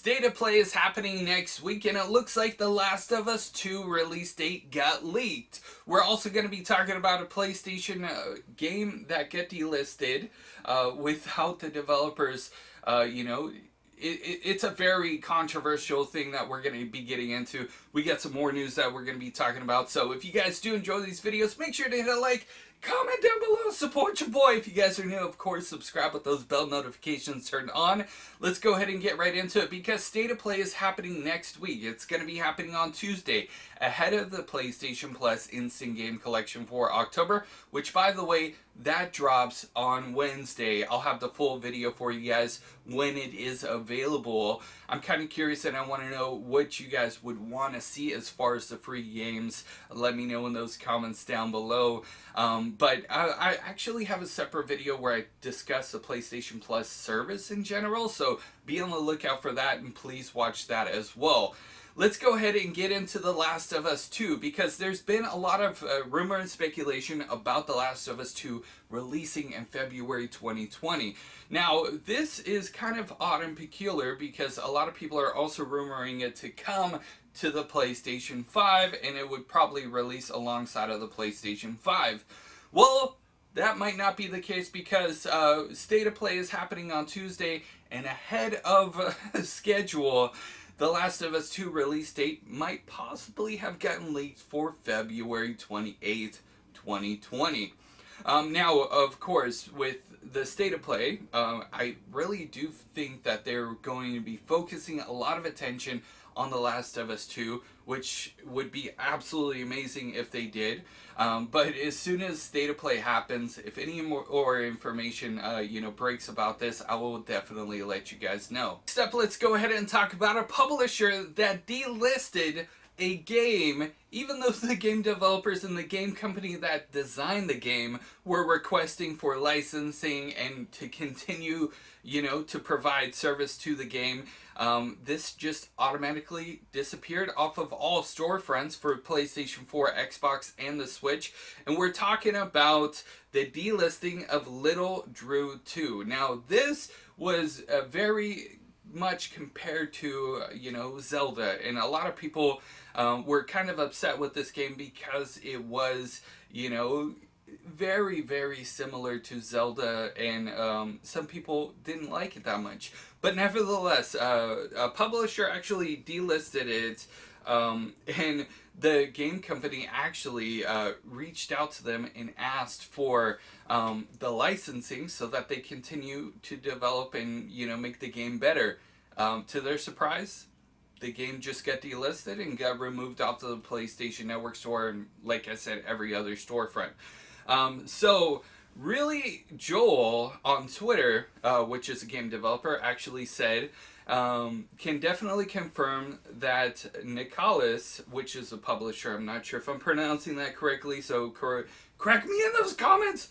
State of Play is happening next week, and it looks like The Last of Us 2 release date got leaked. We're also going to be talking about a PlayStation game that got delisted without the developers, it's a very controversial thing that we're going to be getting into. We got some more news that we're going to be talking about. So if you guys do enjoy these videos, make sure to hit a like, comment down below, support your boy. If you guys are new, of course, subscribe with those bell notifications turned on. Let's go ahead and get right into it because State of Play is happening next week. It's going to be happening on Tuesday, ahead of the PlayStation Plus Instant Game Collection for October, which, by the way, that drops on Wednesday. I'll have the full video for you guys when it is available. I'm kind of curious and I want to know what you guys would want to see as far as the free games. Let me know in those comments down below. But I actually have a separate video where I discuss the PlayStation Plus service in general, so be on the lookout for that and please watch that as well. Let's go ahead and get into The Last of Us 2 because there's been a lot of rumor and speculation about The Last of Us 2 releasing in February 2020. Now, this is kind of odd and peculiar because a lot of people are also rumoring it to come to the PlayStation 5 and it would probably release alongside of the PlayStation 5. Well, that might not be the case because State of Play is happening on Tuesday and ahead of schedule, The Last of Us 2 release date might possibly have gotten leaked for February 28th, 2020. Now, of course, with the State of Play, I really do think that they're going to be focusing a lot of attention on The Last of Us 2, which would be absolutely amazing if they did. But as soon as State of Play happens, if any more information, breaks about this, I will definitely let you guys know. Next up, let's go ahead and talk about a publisher that delisted a game, even though the game developers and the game company that designed the game were requesting for licensing and to continue, to provide service to the game. This just automatically disappeared off of all storefronts for PlayStation 4, Xbox, and the Switch. And we're talking about the delisting of Little Drew 2. Now, this was very much compared to, Zelda. And a lot of people were kind of upset with this game because it was, very, very similar to Zelda, and some people didn't like it that much. But nevertheless, a publisher actually delisted it, and the game company actually reached out to them and asked for the licensing so that they continue to develop and, make the game better. To their surprise, the game just got delisted and got removed off the PlayStation Network store and, like I said, every other storefront. So really, Joel on Twitter, which is a game developer, actually said, can definitely confirm that Nicholas, which is a publisher, I'm not sure if I'm pronouncing that correctly, so correct me in those comments,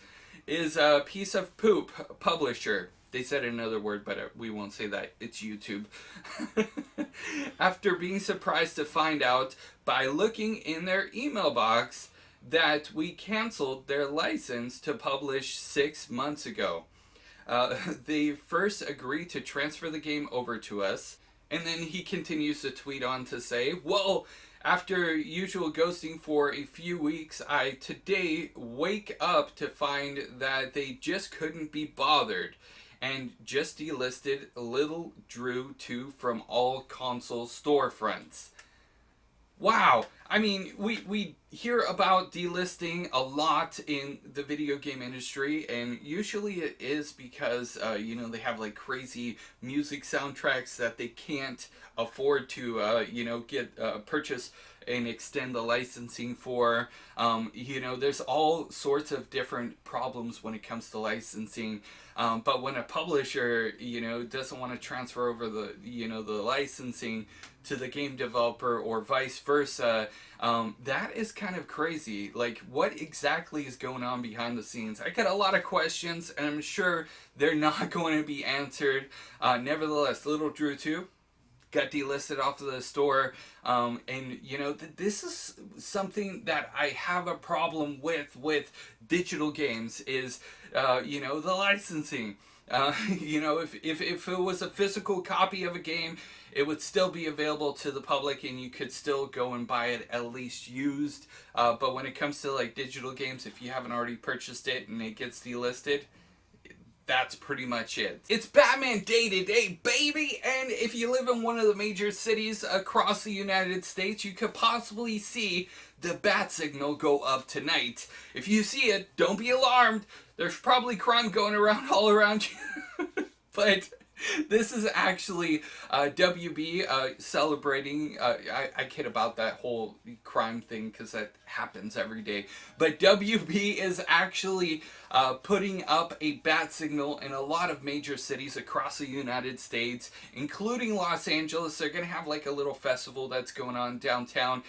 is a piece of poop publisher. They said another word, but we won't say that. It's YouTube. After being surprised to find out by looking in their email box that we canceled their license to publish 6 months ago. They first agreed to transfer the game over to us, and then he continues to tweet on to say, well, after usual ghosting for a few weeks, I today wake up to find that they just couldn't be bothered and just delisted Little Drew 2 from all console storefronts. Wow, I mean, we hear about delisting a lot in the video game industry, and usually it is because, they have like crazy music soundtracks that they can't afford to, purchase and extend the licensing for. There's all sorts of different problems when it comes to licensing. But when a publisher, doesn't want to transfer over the, the licensing to the game developer or vice versa, that is kind of crazy. Like, what exactly is going on behind the scenes? I got a lot of questions, and I'm sure they're not going to be answered. Nevertheless, Little Drew 2 got delisted off of the store, and this is something that I have a problem with digital games is the licensing. You know, if it was a physical copy of a game, it would still be available to the public and you could still go and buy it at least used. But when it comes to like digital games, if you haven't already purchased it and it gets delisted, that's pretty much it. It's Batman Day today, baby! And if you live in one of the major cities across the United States, you could possibly see the bat signal go up tonight. If you see it, don't be alarmed. There's probably crime going around all around you. But this is actually WB celebrating. I kid about that whole crime thing because that happens every day. But WB is actually putting up a bat signal in a lot of major cities across the United States, including Los Angeles. They're going to have like a little festival that's going on downtown,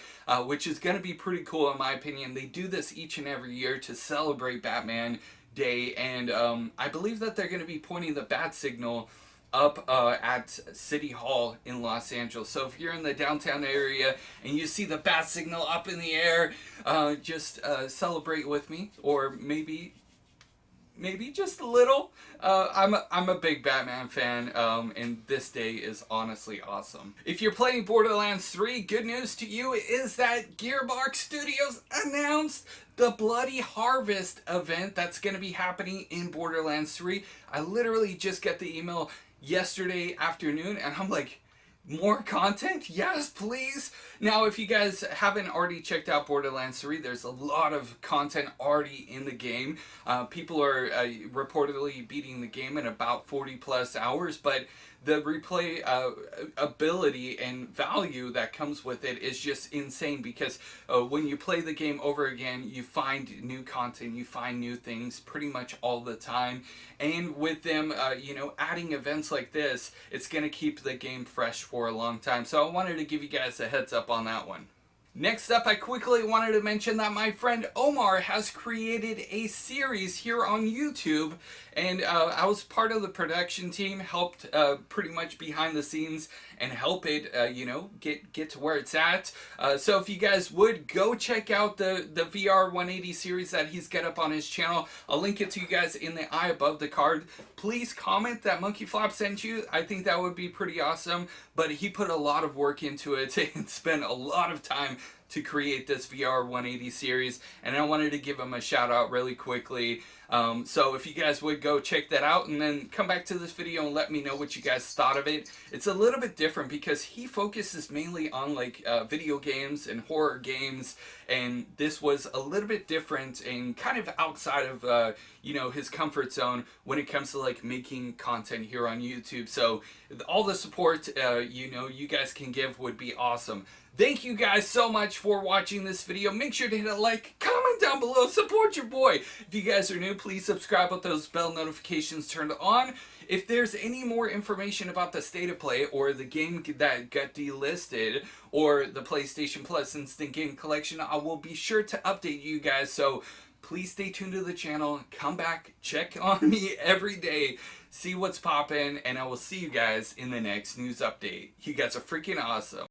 which is going to be pretty cool in my opinion. They do this each and every year to celebrate Batman Day, and I believe that they're going to be pointing the bat signal up at City Hall in Los Angeles. So if you're in the downtown area and you see the bat signal up in the air, just celebrate with me, or maybe just a little. I'm a big Batman fan, and this day is honestly awesome. If you're playing Borderlands 3, good news to you is that Gearbox Studios announced the Bloody Harvest event that's going to be happening in Borderlands 3. I literally just got the email yesterday afternoon and I'm like, more content? Yes, please. Now, if you guys haven't already checked out Borderlands 3, there's a lot of content already in the game. People are reportedly beating the game in about 40 plus hours, but the replay ability and value that comes with it is just insane, because when you play the game over again, you find new content, you find new things pretty much all the time. And with them, you know, adding events like this, it's going to keep the game fresh for a long time. So I wanted to give you guys a heads up on that one. Next up, I quickly wanted to mention that my friend Omar has created a series here on YouTube, and I was part of the production team, helped pretty much behind the scenes and help it, you know, get to where it's at. So if you guys would go check out the VR 180 series that he's got up on his channel, I'll link it to you guys in the eye above the card. Please comment that Monkey Flop sent you. I think that would be pretty awesome. But he put a lot of work into it and spent a lot of time to create this VR 180 series, and I wanted to give him a shout out really quickly. So if you guys would go check that out and then come back to this video and let me know what you guys thought of it. It's a little bit different because he focuses mainly on like video games and horror games, and this was a little bit different and kind of outside of you know, his comfort zone when it comes to like making content here on YouTube. So all the support you know, you guys can give would be awesome. Thank you guys so much for watching this video. Make sure to hit a like, comment down below, support your boy. If you guys are new, please subscribe with those bell notifications turned on. If there's any more information about the state of play or the game that got delisted or the PlayStation Plus Instant Game Collection, I will be sure to update you guys. So please stay tuned to the channel, come back, check on me every day, see what's poppin', and I will see you guys in the next news update. You guys are freaking awesome.